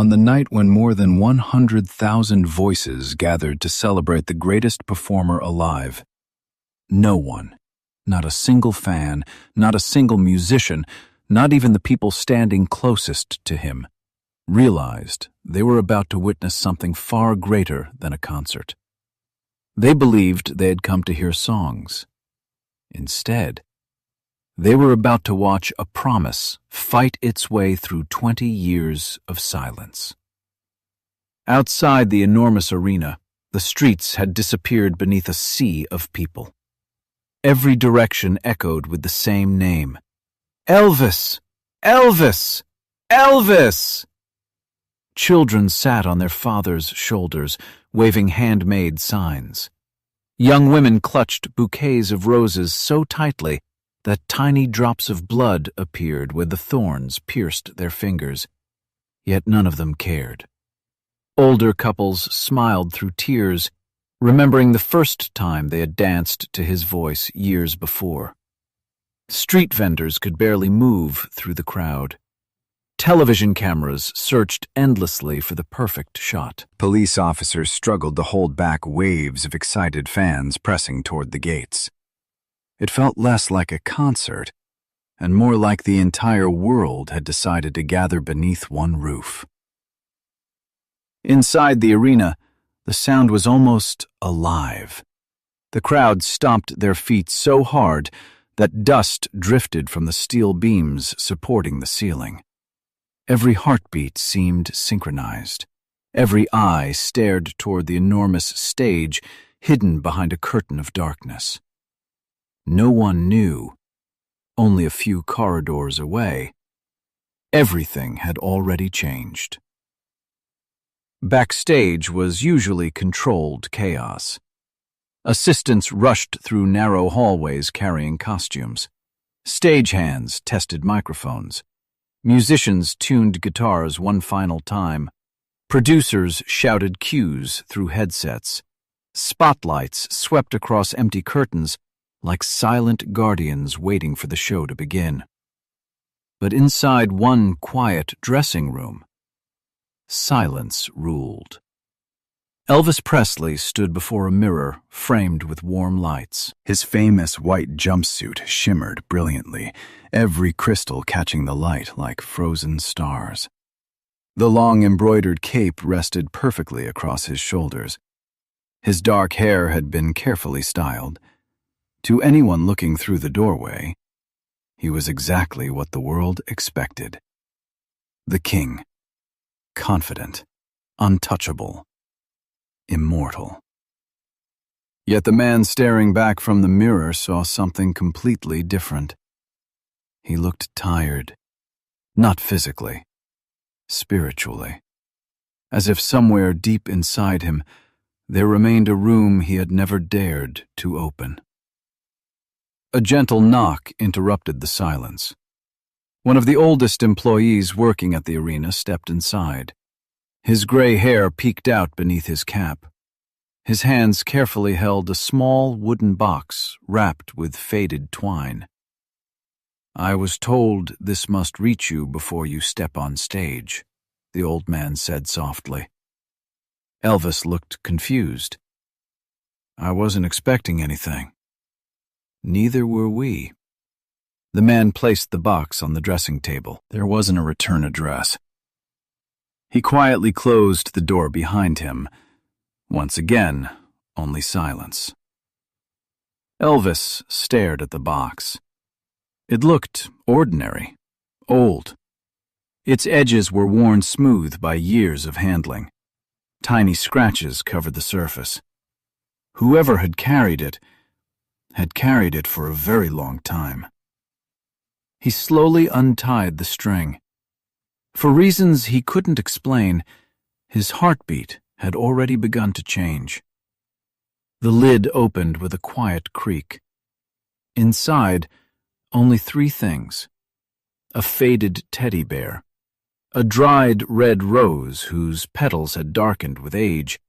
On the night when more than 100,000 voices gathered to celebrate the greatest performer alive, no one, not a single fan, not a single musician, not even the people standing closest to him, realized they were about to witness something far greater than a concert. They believed they had come to hear songs. Instead, they were about to watch a promise fight its way through 20 years of silence. Outside the enormous arena, the streets had disappeared beneath a sea of people. Every direction echoed with the same name: Elvis! Elvis! Elvis! Children sat on their fathers' shoulders, waving handmade signs. Young women clutched bouquets of roses so tightly that tiny drops of blood appeared where the thorns pierced their fingers, yet none of them cared. Older couples smiled through tears, remembering the first time they had danced to his voice years before. Street vendors could barely move through the crowd. Television cameras searched endlessly for the perfect shot. Police officers struggled to hold back waves of excited fans pressing toward the gates. It felt less like a concert, and more like the entire world had decided to gather beneath one roof. Inside the arena, the sound was almost alive. The crowd stomped their feet so hard that dust drifted from the steel beams supporting the ceiling. Every heartbeat seemed synchronized. Every eye stared toward the enormous stage hidden behind a curtain of darkness. No one knew, only a few corridors away, everything had already changed. Backstage was usually controlled chaos. Assistants rushed through narrow hallways carrying costumes. Stagehands tested microphones. Musicians tuned guitars one final time. Producers shouted cues through headsets. Spotlights swept across empty curtains like silent guardians waiting for the show to begin. But inside one quiet dressing room, silence ruled. Elvis Presley stood before a mirror framed with warm lights. His famous white jumpsuit shimmered brilliantly, every crystal catching the light like frozen stars. The long embroidered cape rested perfectly across his shoulders. His dark hair had been carefully styled. To anyone looking through the doorway, he was exactly what the world expected. The king, confident, untouchable, immortal. Yet the man staring back from the mirror saw something completely different. He looked tired, not physically, spiritually, as if somewhere deep inside him there remained a room he had never dared to open. A gentle knock interrupted the silence. One of the oldest employees working at the arena stepped inside. His gray hair peeked out beneath his cap. His hands carefully held a small wooden box wrapped with faded twine. "I was told this must reach you before you step on stage," the old man said softly. Elvis looked confused. "I wasn't expecting anything." "Neither were we." The man placed the box on the dressing table. There wasn't a return address. He quietly closed the door behind him. Once again, only silence. Elvis stared at the box. It looked ordinary, old. Its edges were worn smooth by years of handling. Tiny scratches covered the surface. Whoever had carried it for a very long time. He slowly untied the string. For reasons he couldn't explain, his heartbeat had already begun to change. The lid opened with a quiet creak. Inside, only 3 things: a faded teddy bear, a dried red rose whose petals had darkened with age,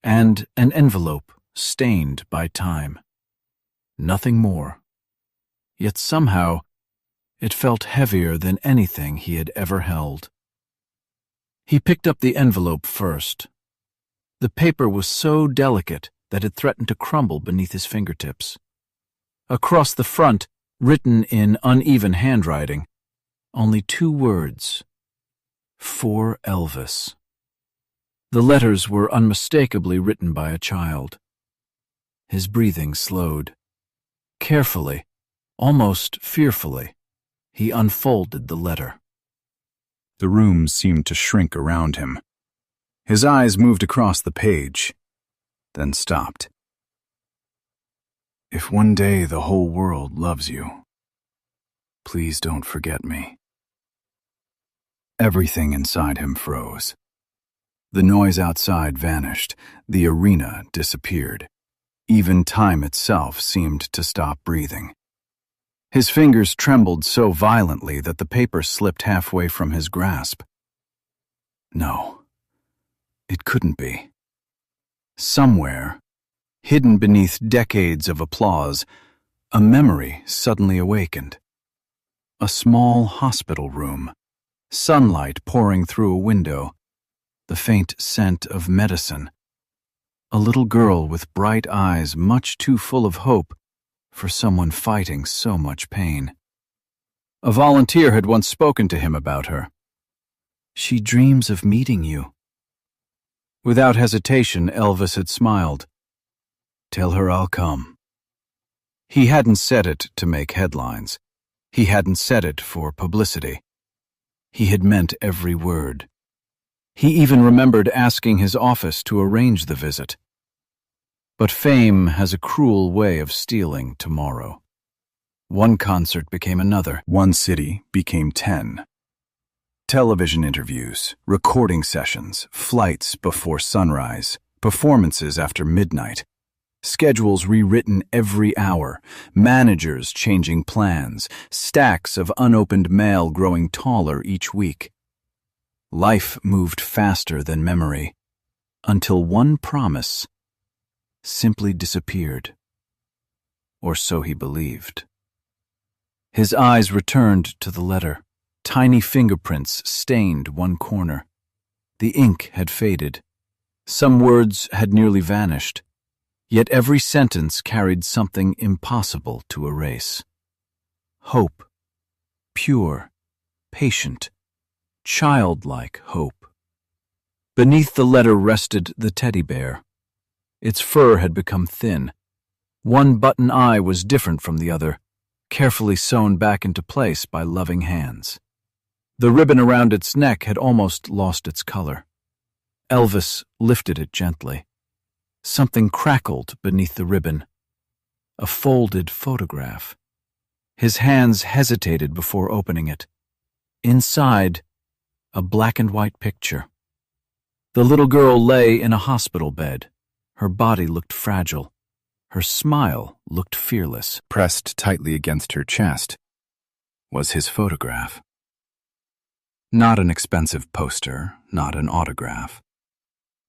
and an envelope stained by time. Nothing more. Yet somehow, it felt heavier than anything he had ever held. He picked up the envelope first. The paper was so delicate that it threatened to crumble beneath his fingertips. Across the front, written in uneven handwriting, only 2 words: "For Elvis." The letters were unmistakably written by a child. His breathing slowed. Carefully, almost fearfully, he unfolded the letter. The room seemed to shrink around him. His eyes moved across the page, then stopped. If one day the whole world loves you, please don't forget me. Everything inside him froze. The noise outside vanished. The arena disappeared. Even time itself seemed to stop breathing. His fingers trembled so violently that the paper slipped halfway from his grasp. No, it couldn't be. Somewhere, hidden beneath decades of applause, a memory suddenly awakened. A small hospital room, sunlight pouring through a window, the faint scent of medicine. A little girl with bright eyes much too full of hope for someone fighting so much pain. A volunteer had once spoken to him about her. "She dreams of meeting you." Without hesitation, Elvis had smiled. "Tell her I'll come." He hadn't said it to make headlines. He hadn't said it for publicity. He had meant every word. He even remembered asking his office to arrange the visit. But fame has a cruel way of stealing tomorrow. One concert became another. One city became 10. Television interviews, recording sessions, flights before sunrise, performances after midnight, schedules rewritten every hour, managers changing plans, stacks of unopened mail growing taller each week. Life moved faster than memory, until one promise simply disappeared. Or so he believed. His eyes returned to the letter. Tiny fingerprints stained one corner. The ink had faded. Some words had nearly vanished. Yet every sentence carried something impossible to erase. Hope. Pure. Patient. Childlike hope. Beneath the letter rested the teddy bear. Its fur had become thin. One button eye was different from the other, carefully sewn back into place by loving hands. The ribbon around its neck had almost lost its color. Elvis lifted it gently. Something crackled beneath the ribbon. A folded photograph. His hands hesitated before opening it. Inside, a black and white picture. The little girl lay in a hospital bed. Her body looked fragile. Her smile looked fearless. Pressed tightly against her chest was his photograph. Not an expensive poster, not an autograph.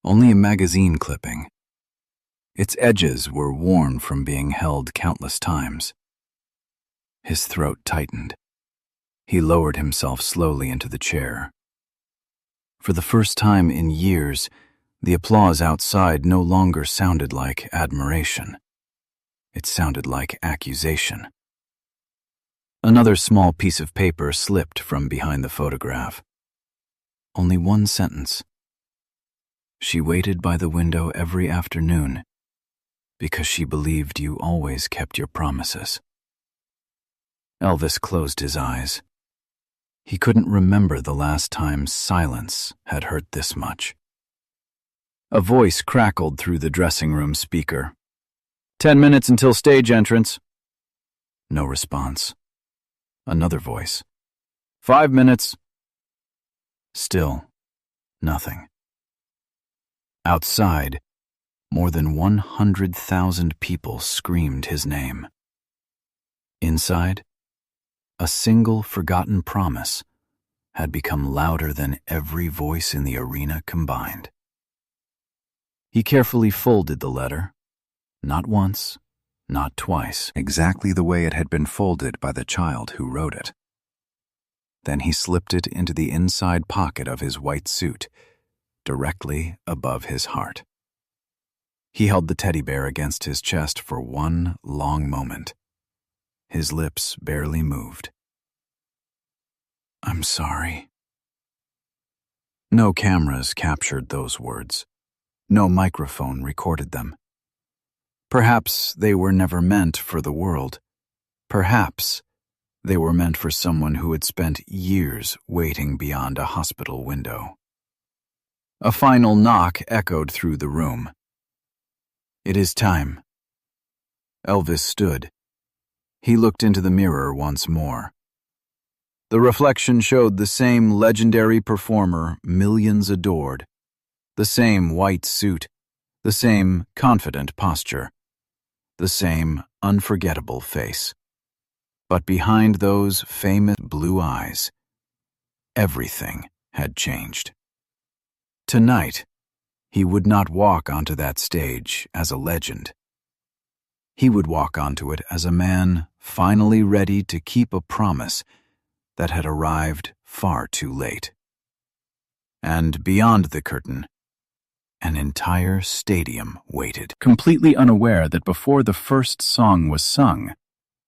Only a magazine clipping. Its edges were worn from being held countless times. His throat tightened. He lowered himself slowly into the chair. For the first time in years, the applause outside no longer sounded like admiration. It sounded like accusation. Another small piece of paper slipped from behind the photograph. Only one sentence. She waited by the window every afternoon because she believed you always kept your promises. Elvis closed his eyes. He couldn't remember the last time silence had hurt this much. A voice crackled through the dressing room speaker. 10 minutes until stage entrance. No response. Another voice. 5 minutes. Still, nothing. Outside, more than 100,000 people screamed his name. Inside, a single forgotten promise had become louder than every voice in the arena combined. He carefully folded the letter, not once, not twice, exactly the way it had been folded by the child who wrote it. Then he slipped it into the inside pocket of his white suit, directly above his heart. He held the teddy bear against his chest for one long moment. His lips barely moved. "I'm sorry." No cameras captured those words. No microphone recorded them. Perhaps they were never meant for the world. Perhaps they were meant for someone who had spent years waiting beyond a hospital window. A final knock echoed through the room. "It is time." Elvis stood. He looked into the mirror once more. The reflection showed the same legendary performer millions adored, the same white suit, the same confident posture, the same unforgettable face. But behind those famous blue eyes, everything had changed. Tonight, he would not walk onto that stage as a legend. He would walk onto it as a man finally ready to keep a promise that had arrived far too late. And beyond the curtain, an entire stadium waited, completely unaware that before the first song was sung,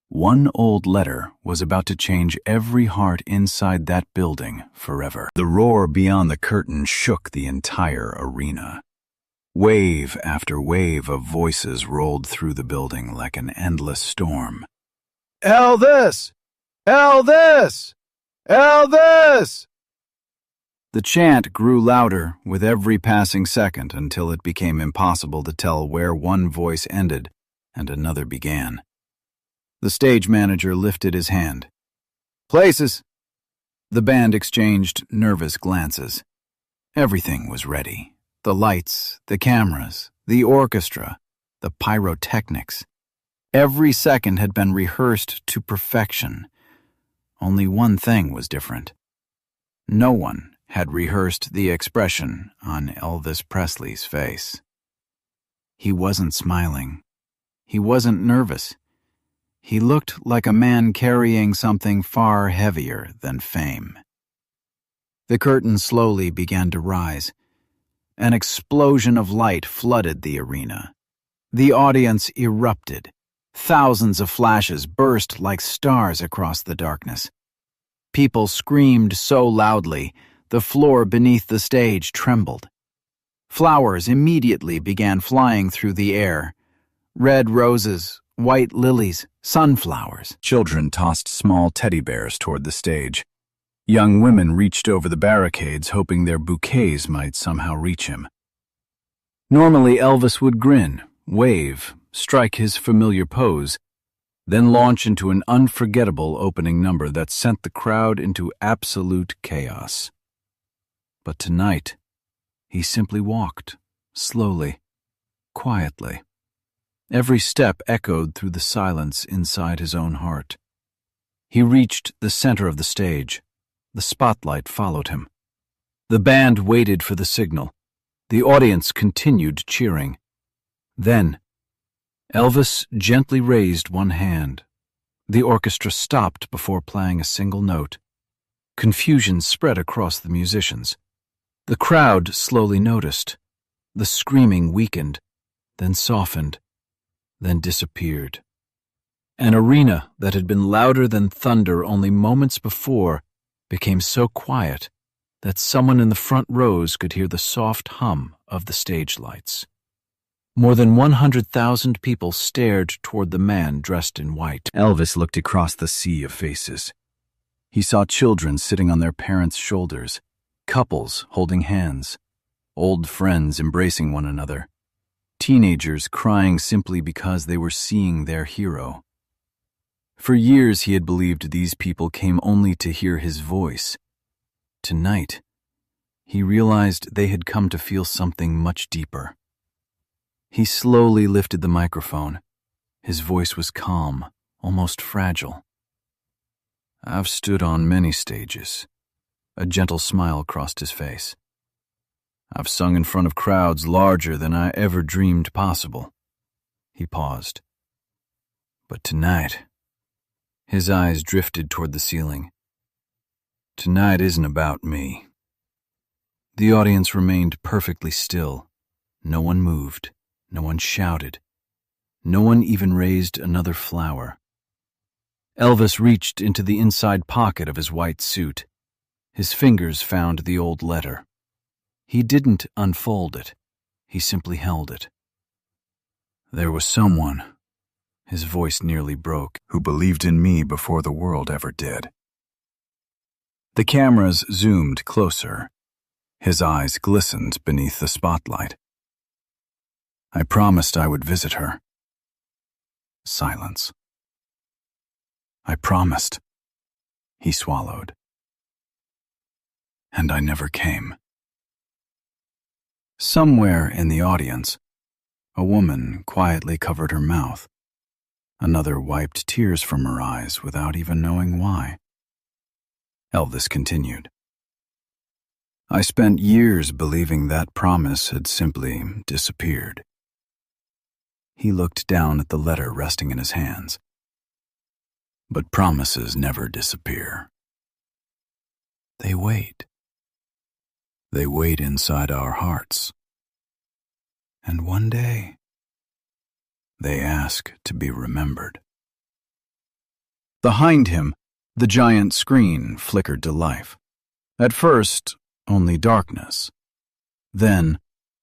one old letter was about to change every heart inside that building forever. The roar beyond the curtain shook the entire arena. Wave after wave of voices rolled through the building like an endless storm. "Elvis! Elvis! Elvis!" The chant grew louder with every passing second until it became impossible to tell where one voice ended and another began. The stage manager lifted his hand. "Places!" The band exchanged nervous glances. Everything was ready. The lights, the cameras, the orchestra, the pyrotechnics. Every second had been rehearsed to perfection. Only one thing was different. No one had rehearsed the expression on Elvis Presley's face. He wasn't smiling. He wasn't nervous. He looked like a man carrying something far heavier than fame. The curtain slowly began to rise. An explosion of light flooded the arena. The audience erupted. Thousands of flashes burst like stars across the darkness. People screamed so loudly, the floor beneath the stage trembled. Flowers immediately began flying through the air. Red roses, white lilies, sunflowers. Children tossed small teddy bears toward the stage. Young women reached over the barricades, hoping their bouquets might somehow reach him. Normally, Elvis would grin, wave, strike his familiar pose, then launch into an unforgettable opening number that sent the crowd into absolute chaos. But tonight, he simply walked, slowly, quietly. Every step echoed through the silence inside his own heart. He reached the center of the stage. The spotlight followed him. The band waited for the signal. The audience continued cheering. Then, Elvis gently raised one hand. The orchestra stopped before playing a single note. Confusion spread across the musicians. The crowd slowly noticed. The screaming weakened, then softened, then disappeared. An arena that had been louder than thunder only moments before became so quiet that someone in the front rows could hear the soft hum of the stage lights. More than 100,000 people stared toward the man dressed in white. Elvis looked across the sea of faces. He saw children sitting on their parents' shoulders, couples holding hands, old friends embracing one another, teenagers crying simply because they were seeing their hero. For years he had believed these people came only to hear his voice. Tonight, he realized they had come to feel something much deeper. He slowly lifted the microphone. His voice was calm, almost fragile. "I've stood on many stages." A gentle smile crossed his face. "I've sung in front of crowds larger than I ever dreamed possible." He paused. "But tonight," his eyes drifted toward the ceiling, Tonight isn't about me. The audience remained perfectly still. No one moved. No one shouted. No one even raised another flower. Elvis reached into the inside pocket of his white suit. His fingers found the old letter. He didn't unfold it. He simply held it. There was someone, his voice nearly broke, who believed in me before the world ever did. The cameras zoomed closer. His eyes glistened beneath the spotlight. I promised I would visit her. Silence. I promised. He swallowed. And I never came. Somewhere in the audience, a woman quietly covered her mouth. Another wiped tears from her eyes without even knowing why. Elvis continued. I spent years believing that promise had simply disappeared. He looked down at the letter resting in his hands. But promises never disappear. They wait. They wait inside our hearts. And one day, they ask to be remembered. Behind him, the giant screen flickered to life. At first, only darkness. Then,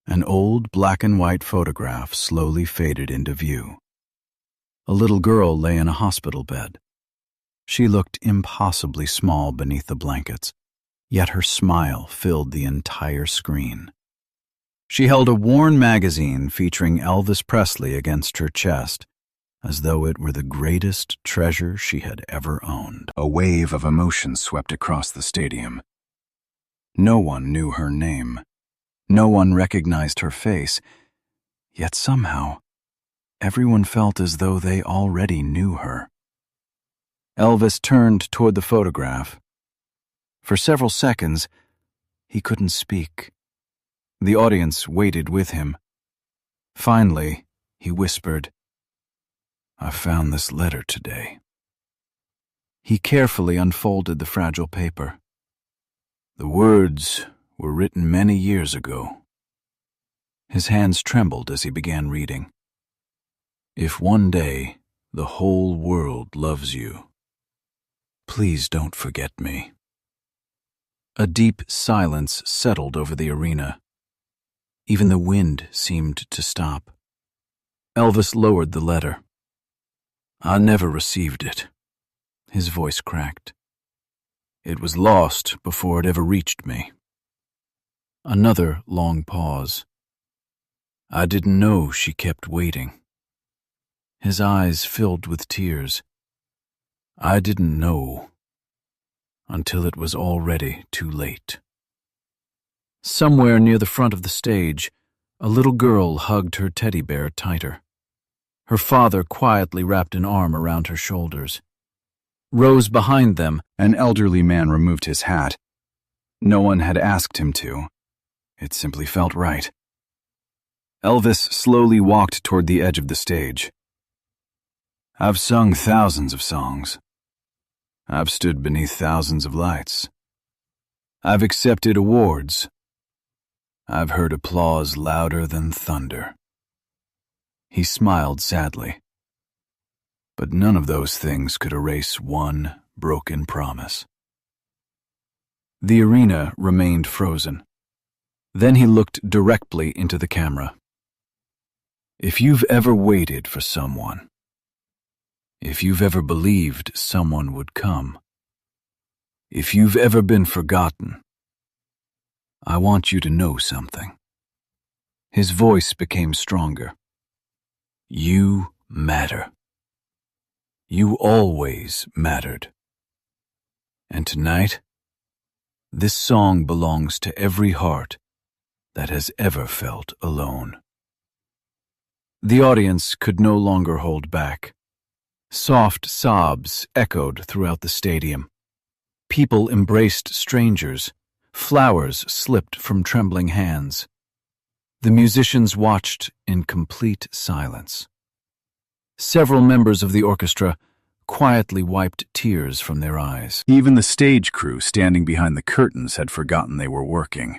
an old black and white photograph slowly faded into view. A little girl lay in a hospital bed. She looked impossibly small beneath the blankets, yet her smile filled the entire screen. She held a worn magazine featuring Elvis Presley against her chest, as though it were the greatest treasure she had ever owned. A wave of emotion swept across the stadium. No one knew her name. No one recognized her face. Yet somehow, everyone felt as though they already knew her. Elvis turned toward the photograph. For several seconds, he couldn't speak. The audience waited with him. Finally, he whispered, I found this letter today. He carefully unfolded the fragile paper. The words were written many years ago. His hands trembled as he began reading. If one day the whole world loves you, please don't forget me. A deep silence settled over the arena. Even the wind seemed to stop. Elvis lowered the letter. I never received it. His voice cracked. It was lost before it ever reached me. Another long pause. I didn't know she kept waiting. His eyes filled with tears. I didn't know until it was already too late. Somewhere near the front of the stage, a little girl hugged her teddy bear tighter. Her father quietly wrapped an arm around her shoulders. Rows behind them, an elderly man removed his hat. No one had asked him to. It simply felt right. Elvis slowly walked toward the edge of the stage. I've sung thousands of songs. I've stood beneath thousands of lights. I've accepted awards. I've heard applause louder than thunder. He smiled sadly. But none of those things could erase one broken promise. The arena remained frozen. Then he looked directly into the camera. If you've ever waited for someone, if you've ever believed someone would come, if you've ever been forgotten, I want you to know something. His voice became stronger. You matter. You always mattered. And tonight, this song belongs to every heart that has ever felt alone. The audience could no longer hold back. Soft sobs echoed throughout the stadium. People embraced strangers. Flowers slipped from trembling hands. The musicians watched in complete silence. Several members of the orchestra quietly wiped tears from their eyes. Even the stage crew standing behind the curtains had forgotten they were working.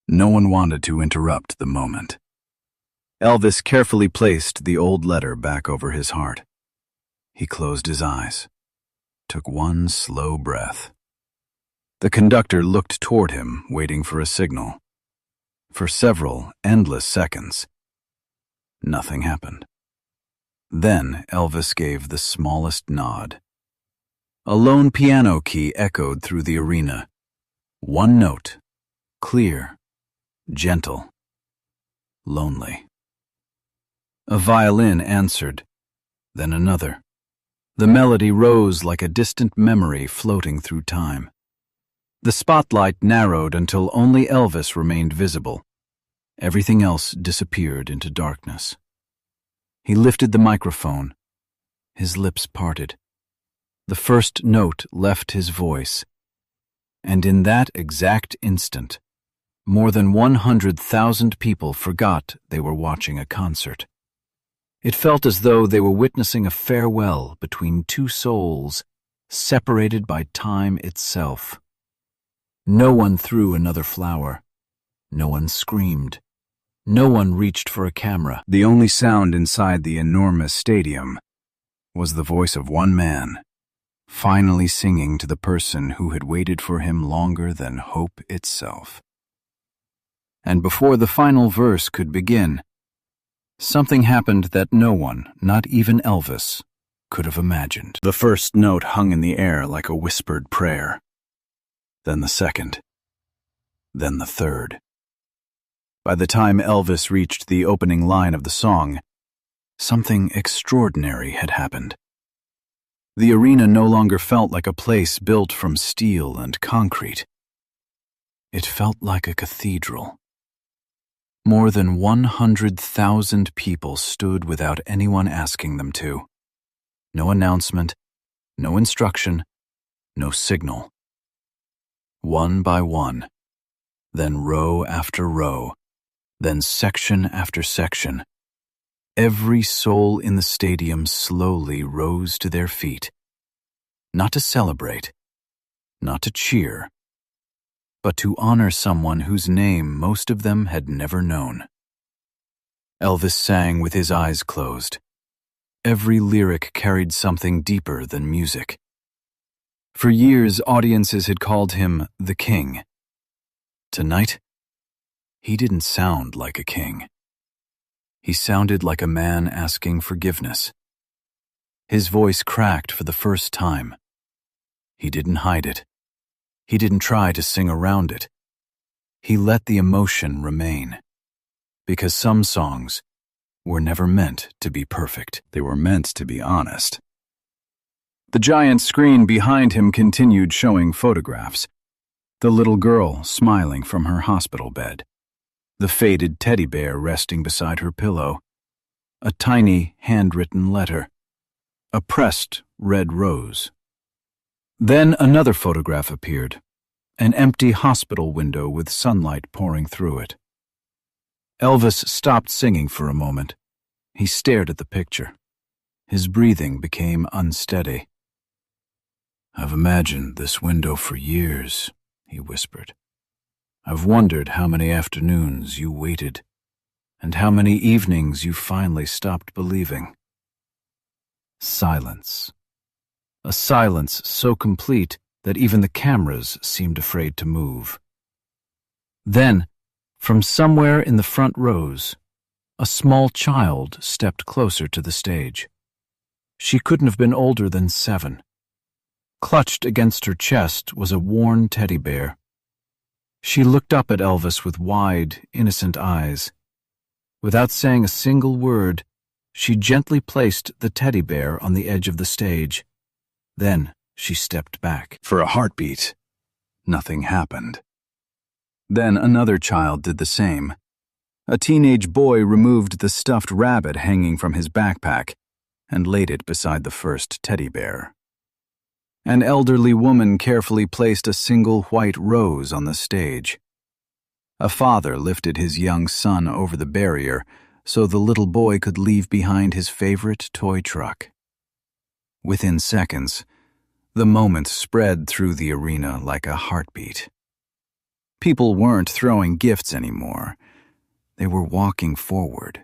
No one wanted to interrupt the moment. Elvis carefully placed the old letter back over his heart. He closed his eyes, took one slow breath. The conductor looked toward him, waiting for a signal. For several endless seconds, nothing happened. Then Elvis gave the smallest nod. A lone piano key echoed through the arena. One note, clear, gentle, lonely. A violin answered, then another. The melody rose like a distant memory floating through time. The spotlight narrowed until only Elvis remained visible. Everything else disappeared into darkness. He lifted the microphone. His lips parted. The first note left his voice. And in that exact instant, more than 100,000 people forgot they were watching a concert. It felt as though they were witnessing a farewell between two souls separated by time itself. No one threw another flower. No one screamed. No one reached for a camera. The only sound inside the enormous stadium was the voice of one man, finally singing to the person who had waited for him longer than hope itself. And before the final verse could begin, something happened that no one, not even Elvis, could have imagined. The first note hung in the air like a whispered prayer. Then the second. Then the third. By the time Elvis reached the opening line of the song, something extraordinary had happened. The arena no longer felt like a place built from steel and concrete. It felt like a cathedral. More than 100,000 people stood without anyone asking them to. No announcement, no instruction, no signal. One by one, then row after row, then section after section, every soul in the stadium slowly rose to their feet, not to celebrate, not to cheer, but to honor someone whose name most of them had never known. Elvis sang with his eyes closed. Every lyric carried something deeper than music. For years, audiences had called him the King. Tonight, he didn't sound like a king. He sounded like a man asking forgiveness. His voice cracked for the first time. He didn't hide it. He didn't try to sing around it. He let the emotion remain. Because some songs were never meant to be perfect. They were meant to be honest. The giant screen behind him continued showing photographs. The little girl smiling from her hospital bed. The faded teddy bear resting beside her pillow. A tiny handwritten letter. A pressed red rose. Then another photograph appeared. An empty hospital window with sunlight pouring through it. Elvis stopped singing for a moment. He stared at the picture. His breathing became unsteady. "I've imagined this window for years," he whispered. "I've wondered how many afternoons you waited, and how many evenings you finally stopped believing." Silence. A silence so complete that even the cameras seemed afraid to move. Then, from somewhere in the front rows, a small child stepped closer to the stage. She couldn't have been older than 7. Clutched against her chest was a worn teddy bear. She looked up at Elvis with wide, innocent eyes. Without saying a single word, she gently placed the teddy bear on the edge of the stage. Then she stepped back. For a heartbeat, nothing happened. Then another child did the same. A teenage boy removed the stuffed rabbit hanging from his backpack and laid it beside the first teddy bear. An elderly woman carefully placed a single white rose on the stage. A father lifted his young son over the barrier so the little boy could leave behind his favorite toy truck. Within seconds, the moment spread through the arena like a heartbeat. People weren't throwing gifts anymore. They were walking forward,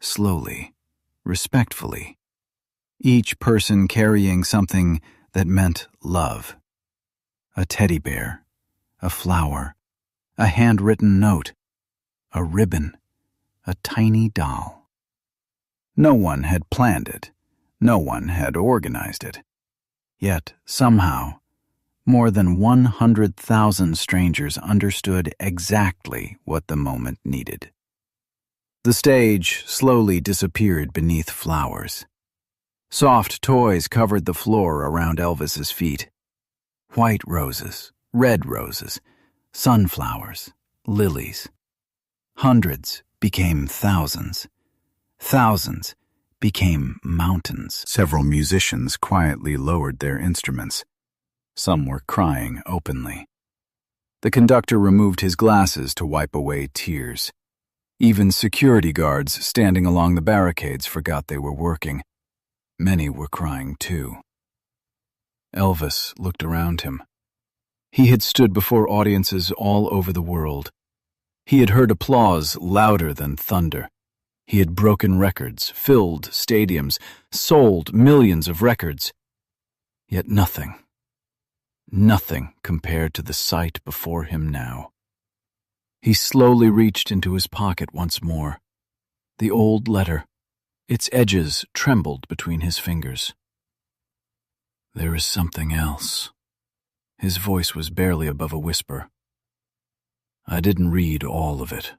slowly, respectfully, each person carrying something that meant love. A teddy bear, a flower, a handwritten note, a ribbon, a tiny doll. No one had planned it. No one had organized it. Yet, somehow, more than 100,000 strangers understood exactly what the moment needed. The stage slowly disappeared beneath flowers. Soft toys covered the floor around Elvis's feet. White roses, red roses, sunflowers, lilies. Hundreds became thousands. Thousands became mountains. Several musicians quietly lowered their instruments. Some were crying openly. The conductor removed his glasses to wipe away tears. Even security guards standing along the barricades forgot they were working. Many were crying too. Elvis looked around him. He had stood before audiences all over the world. He had heard applause louder than thunder. He had broken records, filled stadiums, sold millions of records. Yet nothing compared to the sight before him now. He slowly reached into his pocket once more. The old letter, its edges trembled between his fingers. There is something else. His voice was barely above a whisper. I didn't read all of it.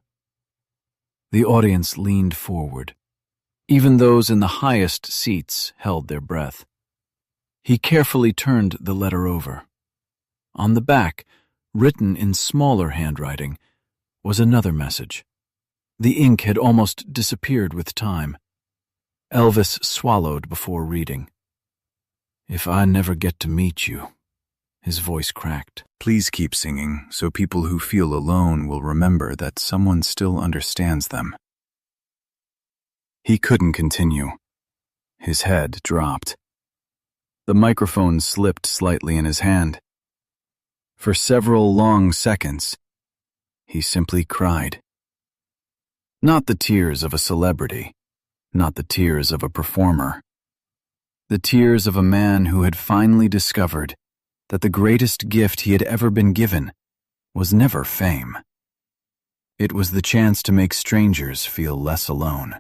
The audience leaned forward. Even those in the highest seats held their breath. He carefully turned the letter over. On the back, written in smaller handwriting, was another message. The ink had almost disappeared with time. Elvis swallowed before reading. If I never get to meet you, his voice cracked. Please keep singing so people who feel alone will remember that someone still understands them. He couldn't continue. His head dropped. The microphone slipped slightly in his hand. For several long seconds, he simply cried. Not the tears of a celebrity, not the tears of a performer. The tears of a man who had finally discovered that the greatest gift he had ever been given was never fame. It was the chance to make strangers feel less alone.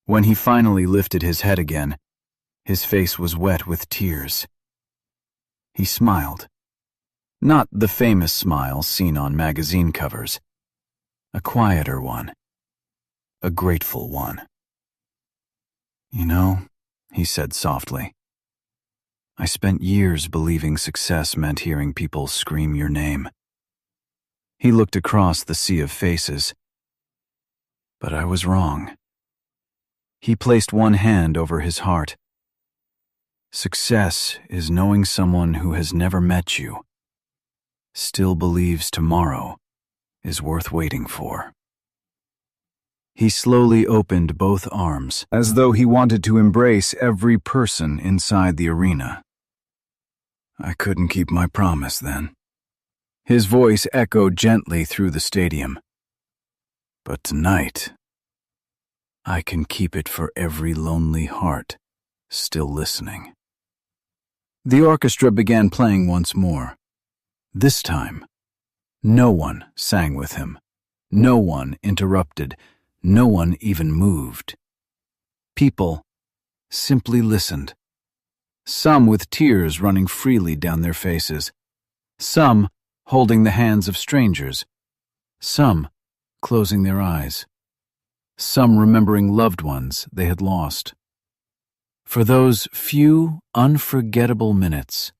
When he finally lifted his head again, his face was wet with tears. He smiled. Not the famous smile seen on magazine covers. A quieter one. A grateful one. You know, he said softly, I spent years believing success meant hearing people scream your name. He looked across the sea of faces. But I was wrong. He placed one hand over his heart. Success is knowing someone who has never met you, still believes tomorrow is worth waiting for. He slowly opened both arms, as though he wanted to embrace every person inside the arena. I couldn't keep my promise then. His voice echoed gently through the stadium. But tonight, I can keep it for every lonely heart still listening. The orchestra began playing once more. This time, no one sang with him. No one interrupted. No one even moved. People simply listened. Some with tears running freely down their faces. Some holding the hands of strangers. Some closing their eyes. Some remembering loved ones they had lost. For those few unforgettable minutes,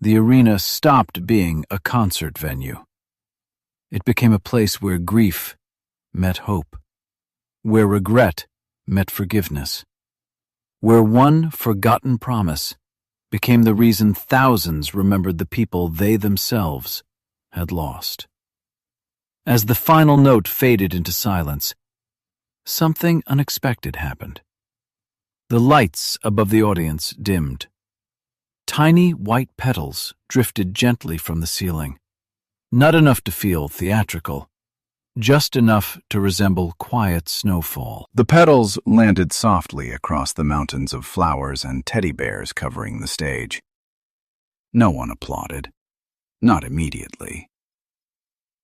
the arena stopped being a concert venue. It became a place where grief met hope, where regret met forgiveness, where one forgotten promise became the reason thousands remembered the people they themselves had lost. As the final note faded into silence, something unexpected happened. The lights above the audience dimmed. Tiny white petals drifted gently from the ceiling, not enough to feel theatrical, just enough to resemble quiet snowfall. The petals landed softly across the mountains of flowers and teddy bears covering the stage. No one applauded, not immediately.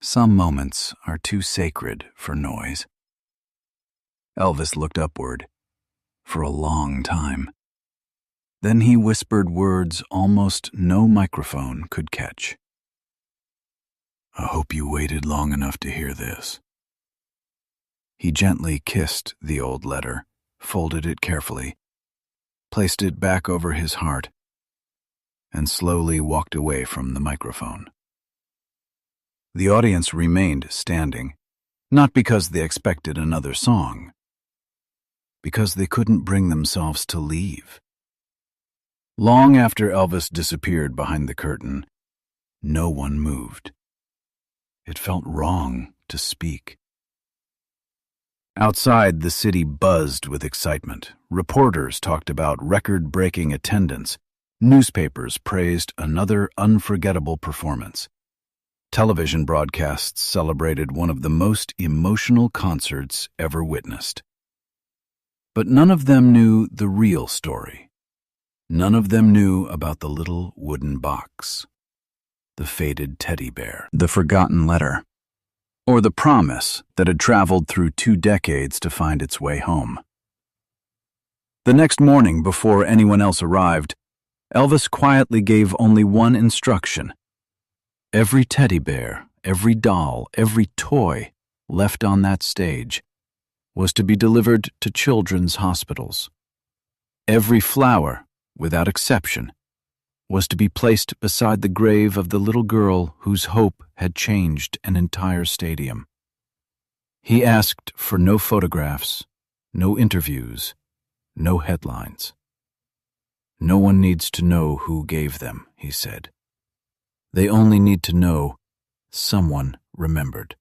Some moments are too sacred for noise. Elvis looked upward for a long time. Then he whispered words almost no microphone could catch. "I hope you waited long enough to hear this." He gently kissed the old letter, folded it carefully, placed it back over his heart, and slowly walked away from the microphone. The audience remained standing, not because they expected another song, because they couldn't bring themselves to leave. Long after Elvis disappeared behind the curtain, no one moved. It felt wrong to speak. Outside, the city buzzed with excitement. Reporters talked about record-breaking attendance. Newspapers praised another unforgettable performance. Television broadcasts celebrated one of the most emotional concerts ever witnessed. But none of them knew the real story. None of them knew about the little wooden box, the faded teddy bear, the forgotten letter, or the promise that had traveled through 2 decades to find its way home. The next morning, before anyone else arrived, Elvis quietly gave only one instruction. Every teddy bear, every doll, every toy left on that stage was to be delivered to children's hospitals. Every flower, without exception, was to be placed beside the grave of the little girl whose hope had changed an entire stadium. He asked for no photographs, no interviews, no headlines. No one needs to know who gave them, he said. They only need to know someone remembered.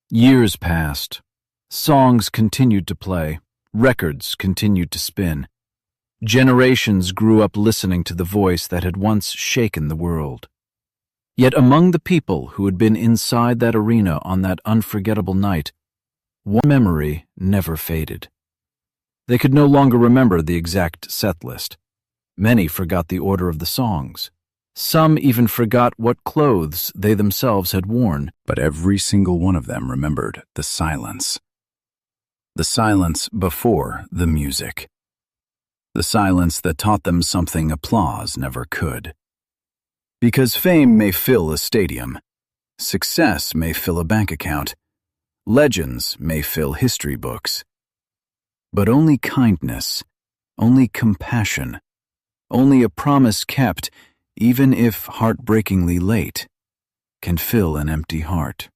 Years passed. Songs continued to play. Records continued to spin. Generations grew up listening to the voice that had once shaken the world. Yet among the people who had been inside that arena on that unforgettable night, one memory never faded. They could no longer remember the exact set list. Many forgot the order of the songs. Some even forgot what clothes they themselves had worn. But every single one of them remembered the silence. The silence before the music. The silence that taught them something applause never could. Because fame may fill a stadium, success may fill a bank account, legends may fill history books. But only kindness, only compassion, only a promise kept, even if heartbreakingly late, can fill an empty heart.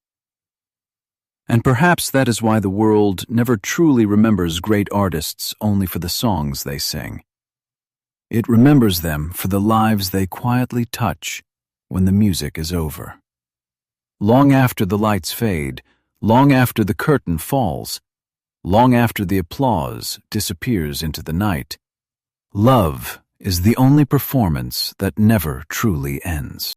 And perhaps that is why the world never truly remembers great artists only for the songs they sing. It remembers them for the lives they quietly touch when the music is over. Long after the lights fade, long after the curtain falls, long after the applause disappears into the night, love is the only performance that never truly ends.